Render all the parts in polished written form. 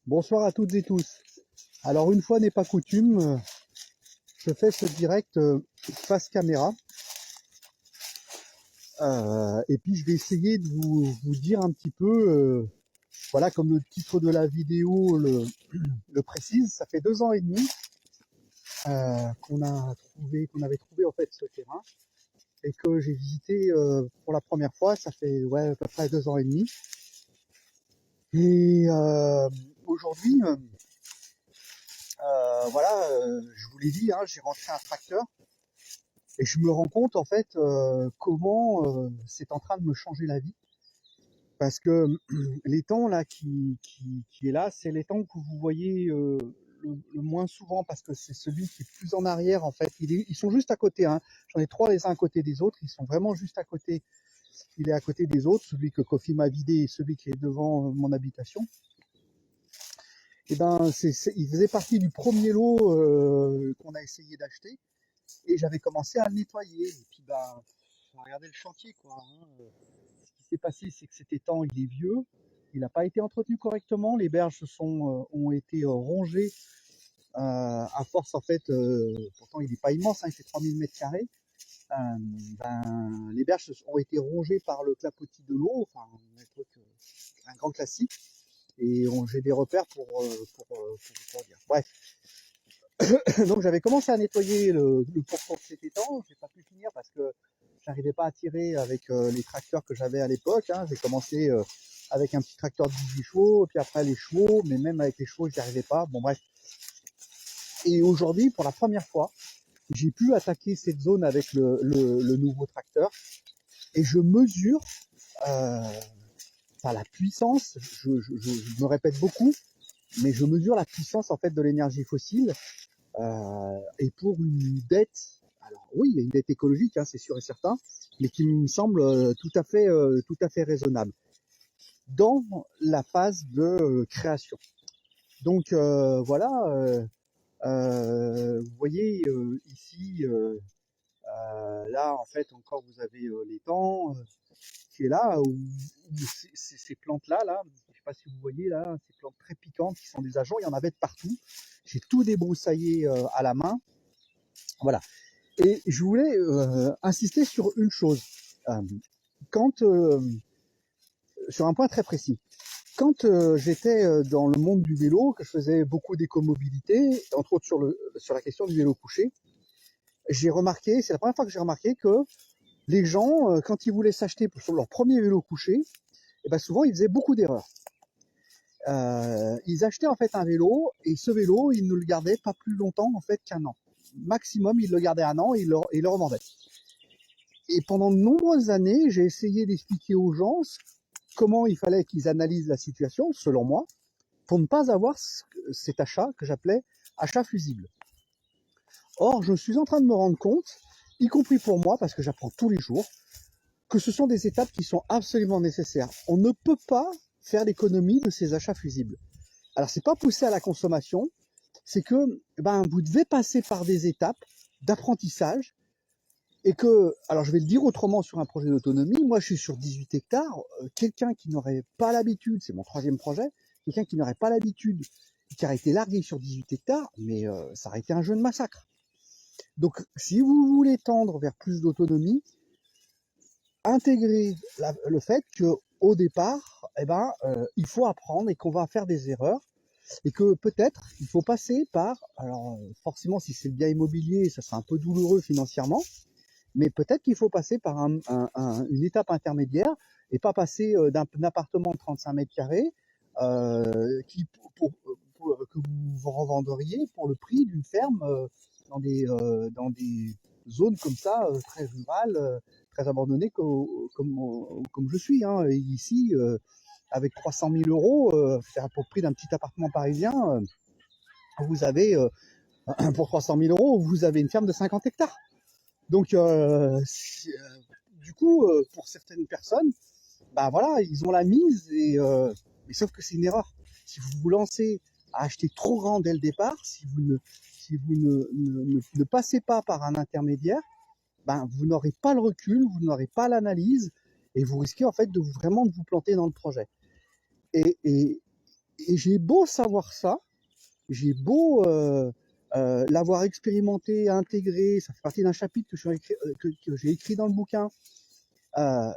Bonsoir à toutes et tous. Alors une fois n'est pas coutume, je fais ce direct face caméra. Et puis je vais essayer de vous dire un petit peu, voilà, comme le titre de la vidéo le précise, ça fait 2 ans et demi qu'on avait trouvé en fait ce terrain et que j'ai visité pour la première fois. Ça fait à peu près 2 ans et demi. Et aujourd'hui, voilà, je vous l'ai dit, hein, j'ai rentré un tracteur. Et je me rends compte en fait comment c'est en train de me changer la vie. Parce que l'étang là qui est là, c'est l'étang que vous voyez le moins souvent parce que c'est celui qui est plus en arrière en fait. Ils sont juste à côté, hein. J'en ai 3 les uns à côté des autres, ils sont vraiment juste à côté. Il est à côté des autres, celui que Kofi m'a vidé et celui qui est devant mon habitation. Et ben il faisait partie du premier lot qu'on a essayé d'acheter et j'avais commencé à le nettoyer. Et puis regardez le chantier quoi, hein. Ce qui s'est passé, c'est que cet étang, il est vieux, il n'a pas été entretenu correctement, les berges ont été rongées à force en fait, pourtant il n'est pas immense, hein, il fait 3000 mètres carrés. Les berges ont été rongées par le clapotis de l'eau, enfin un grand classique, et j'ai des repères pour dire. Bref, donc j'avais commencé à nettoyer le pourtour de cet étang, j'ai pas pu finir parce que j'arrivais pas à tirer avec les tracteurs que j'avais à l'époque, hein. J'ai commencé avec un petit tracteur de 18 chevaux, puis après les chevaux, mais même avec les chevaux, j'y arrivais pas. Bon bref. Et aujourd'hui, pour la première fois, j'ai pu attaquer cette zone avec le nouveau tracteur et je mesure la puissance. Je me répète beaucoup, mais je mesure la puissance en fait de l'énergie fossile. Et pour une dette, alors oui, il y a une dette écologique, hein, c'est sûr et certain, mais qui me semble tout à fait raisonnable dans la phase de création. Donc voilà, vous voyez ici, là en fait encore vous avez l'étang qui est là, où ces plantes-là, je ne sais pas si vous voyez là, ces plantes très piquantes qui sont des ajoncs, il y en avait de partout. J'ai tout débroussaillé à la main. Voilà. Et je voulais insister sur une chose, quand sur un point très précis. Quand j'étais dans le monde du vélo, que je faisais beaucoup d'écomobilité, entre autres sur la question du vélo couché, j'ai remarqué, c'est la première fois que j'ai remarqué que les gens, quand ils voulaient s'acheter pour leur premier vélo couché, et ben souvent ils faisaient beaucoup d'erreurs. Ils achetaient en fait un vélo et ce vélo, ils ne le gardaient pas plus longtemps en fait qu'1 an. Maximum, ils le gardaient 1 an et ils le revendaient. Et pendant de nombreuses années, j'ai essayé d'expliquer aux gens comment il fallait qu'ils analysent la situation, selon moi, pour ne pas avoir cet achat que j'appelais achat fusible. Or, je suis en train de me rendre compte, y compris pour moi, parce que j'apprends tous les jours, que ce sont des étapes qui sont absolument nécessaires. On ne peut pas faire l'économie de ces achats fusibles. Alors, c'est pas pousser à la consommation, c'est que vous devez passer par des étapes d'apprentissage. Et que, alors je vais le dire autrement sur un projet d'autonomie, moi je suis sur 18 hectares, quelqu'un qui n'aurait pas l'habitude, c'est mon 3e projet, quelqu'un qui n'aurait pas l'habitude, qui aurait été largué sur 18 hectares, mais ça aurait été un jeu de massacre. Donc si vous voulez tendre vers plus d'autonomie, intégrez le fait qu'au départ, il faut apprendre et qu'on va faire des erreurs, et que peut-être il faut passer par, alors forcément si c'est le bien immobilier, ça sera un peu douloureux financièrement, mais peut-être qu'il faut passer par une étape intermédiaire et pas passer d'un appartement de 35 mètres carrés que vous revendriez pour le prix d'une ferme dans des zones comme ça, très rurales, très abandonnées comme je suis, hein. Et ici, avec 300 000 euros, c'est-à-dire pour le prix d'un petit appartement parisien, vous avez, pour 300 000 euros, vous avez une ferme de 50 hectares. Donc, du coup, pour certaines personnes, voilà, ils ont la mise, mais sauf que c'est une erreur. Si vous vous lancez à acheter trop grand dès le départ, si vous ne passez pas par un intermédiaire, vous n'aurez pas le recul, vous n'aurez pas l'analyse, et vous risquez en fait vraiment de vous planter dans le projet. Et Et j'ai beau savoir ça, j'ai beau l'avoir expérimenté, intégré, ça fait partie d'un chapitre que j'ai écrit dans le bouquin,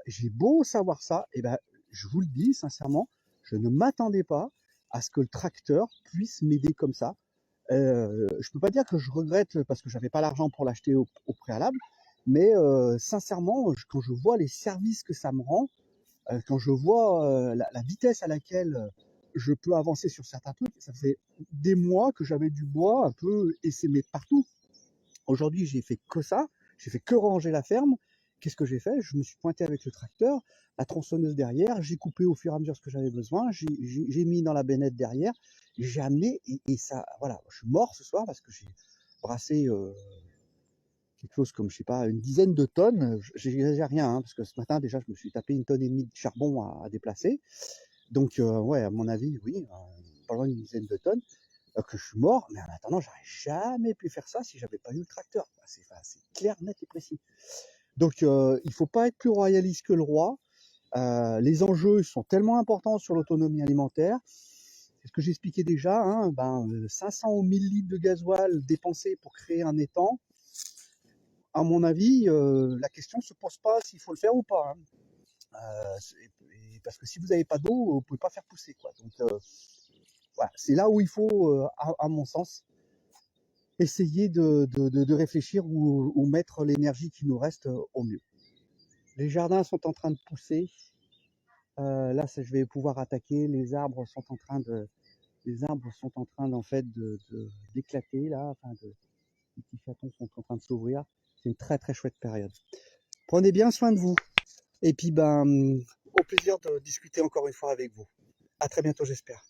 j'ai beau savoir ça, et ben, je vous le dis sincèrement, je ne m'attendais pas à ce que le tracteur puisse m'aider comme ça. Je peux pas dire que je regrette parce que j'avais pas l'argent pour l'acheter au préalable, mais sincèrement, quand je vois les services que ça me rend, quand je vois la vitesse à laquelle je peux avancer sur certains trucs, ça faisait des mois que j'avais du bois un peu essaimé partout. Aujourd'hui, j'ai fait que ça, j'ai fait que ranger la ferme. Qu'est-ce que j'ai fait? Je me suis pointé avec le tracteur, la tronçonneuse derrière, j'ai coupé au fur et à mesure ce que j'avais besoin, j'ai mis dans la bennette derrière, j'ai amené, et ça, voilà, je suis mort ce soir parce que j'ai brassé quelque chose comme, je sais pas, une dizaine de tonnes. J'exagère rien, hein, parce que ce matin, déjà, je me suis tapé 1,5 tonne de charbon à déplacer. Donc, ouais, à mon avis, oui, pas loin d'une dizaine de tonnes. Que je suis mort, mais en attendant, j'aurais jamais pu faire ça si j'avais pas eu le tracteur. C'est clair, net et précis. Donc, il faut pas être plus royaliste que le roi. Les enjeux sont tellement importants sur l'autonomie alimentaire. C'est ce que j'expliquais déjà. 500 ou 1000 litres de gasoil dépensés pour créer un étang. À mon avis, la question se pose pas s'il faut le faire ou pas. Parce que si vous n'avez pas d'eau, vous pouvez pas faire pousser, quoi. Donc, voilà, c'est là où il faut, à mon sens, essayer de réfléchir où mettre l'énergie qui nous reste au mieux. Les jardins sont en train de pousser. Là, je vais pouvoir attaquer. Les arbres sont en train d'en fait d'éclater là. Les petits chatons sont en train de s'ouvrir. C'est une très très chouette période. Prenez bien soin de vous. Et puis au plaisir de discuter encore une fois avec vous. À très bientôt, j'espère.